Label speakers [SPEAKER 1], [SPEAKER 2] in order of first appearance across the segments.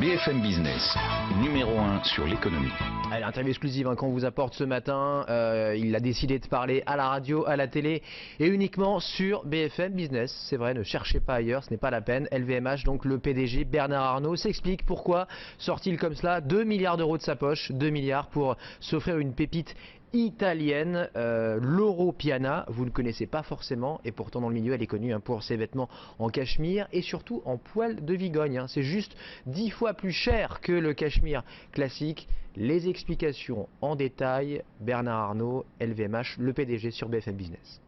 [SPEAKER 1] BFM Business, numéro 1 sur l'économie.
[SPEAKER 2] Allez, interview exclusive qu'on vous apporte ce matin. Il a décidé de parler à la radio, à la télé et uniquement sur BFM Business. C'est vrai, ne cherchez pas ailleurs, ce n'est pas la peine. LVMH, donc le PDG Bernard Arnault, s'explique pourquoi sort-il comme cela 2 milliards d'euros de sa poche, 2 milliards pour s'offrir une pépite italienne, Loro Piana. Vous ne connaissez pas forcément et pourtant dans le milieu elle est connue pour ses vêtements en cachemire et surtout en poil de Vigogne. C'est juste 10 fois plus cher que le cachemire classique. Les explications en détail, Bernard Arnault, LVMH, le PDG sur BFM Business.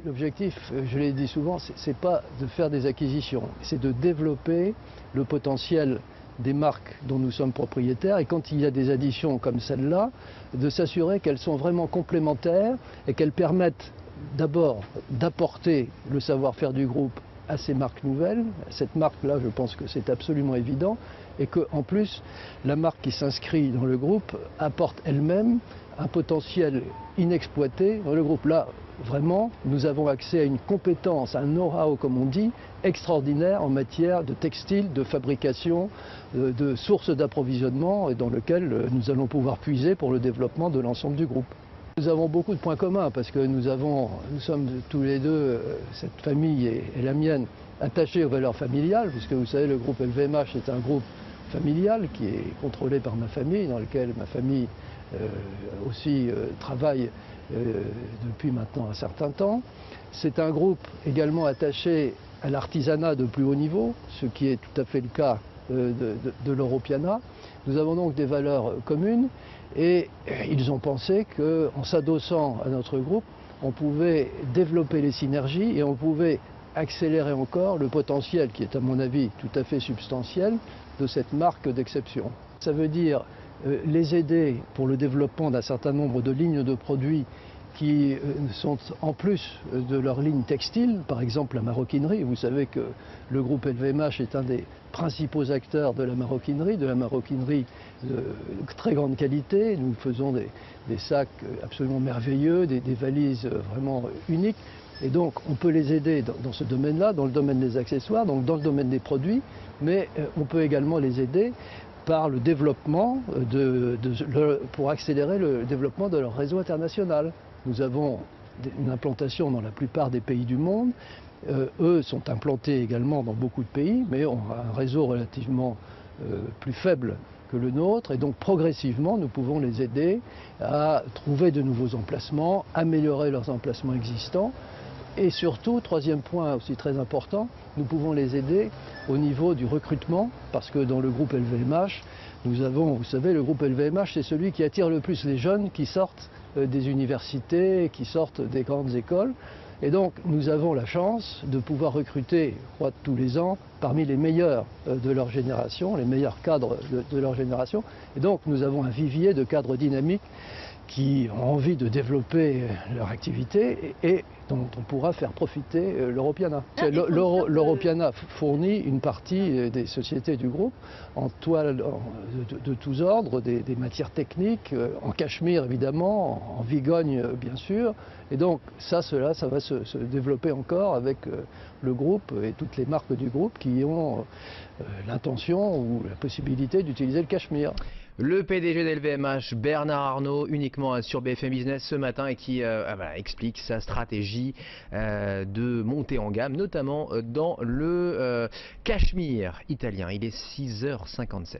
[SPEAKER 3] L'objectif, je l'ai dit souvent, c'est pas de faire des acquisitions, c'est de développer le potentiel des marques dont nous sommes propriétaires et quand il y a des additions comme celle-là, de s'assurer qu'elles sont vraiment complémentaires et qu'elles permettent d'abord d'apporter le savoir-faire du groupe à ces marques nouvelles. Cette marque-là, je pense que c'est absolument évident et qu'en plus, la marque qui s'inscrit dans le groupe apporte elle-même un potentiel inexploité dans le groupe. Là, vraiment, nous avons accès à une compétence, un know-how, comme on dit, extraordinaire en matière de textile, de fabrication, de sources d'approvisionnement et dans lequel nous allons pouvoir puiser pour le développement de l'ensemble du groupe. Nous avons beaucoup de points communs parce que nous sommes tous les deux, cette famille et la mienne, attachés aux valeurs familiales, puisque vous savez, le groupe LVMH est un groupe familial qui est contrôlé par ma famille, dans lequel ma famille aussi travaille depuis maintenant un certain temps. C'est un groupe également attaché à l'artisanat de plus haut niveau, ce qui est tout à fait le cas de Loro Piana. Nous avons donc des valeurs communes et ils ont pensé qu'en s'adossant à notre groupe, on pouvait développer les synergies et on pouvait accélérer encore le potentiel qui est à mon avis tout à fait substantiel de cette marque d'exception. Ça veut dire les aider pour le développement d'un certain nombre de lignes de produits qui sont en plus de leur ligne textile, par exemple la maroquinerie. Vous savez que le groupe LVMH est un des principaux acteurs de la maroquinerie de très grande qualité. Nous faisons des sacs absolument merveilleux, des valises vraiment uniques. Et donc on peut les aider dans ce domaine-là, dans le domaine des accessoires, donc dans le domaine des produits, mais on peut également les aider par le développement, pour accélérer le développement de leur réseau international. Nous avons une implantation dans la plupart des pays du monde. Eux sont implantés également dans beaucoup de pays, mais ont un réseau relativement plus faible que le nôtre. Et donc progressivement, nous pouvons les aider à trouver de nouveaux emplacements, améliorer leurs emplacements existants. Et surtout, troisième point aussi très important, nous pouvons les aider au niveau du recrutement, parce que dans le groupe LVMH, nous avons, vous savez, le groupe LVMH, c'est celui qui attire le plus les jeunes qui sortent des universités, qui sortent des grandes écoles. Et donc, nous avons la chance de pouvoir recruter, je crois, tous les ans, parmi les meilleurs de leur génération, les meilleurs cadres de leur génération. Et donc, nous avons un vivier de cadres dynamiques qui ont envie de développer leur activité et dont on pourra faire profiter Loro Piana. Loro Piana fournit une partie des sociétés du groupe en toile de tous ordres, des matières techniques, en cachemire évidemment, en Vigogne bien sûr. Et donc ça va se développer encore avec le groupe et toutes les marques du groupe qui ont l'intention ou la possibilité d'utiliser le cachemire.
[SPEAKER 2] Le PDG d'LVMH, Bernard Arnault, uniquement sur BFM Business ce matin et qui explique sa stratégie de montée en gamme, notamment dans le cachemire italien. Il est 6h57.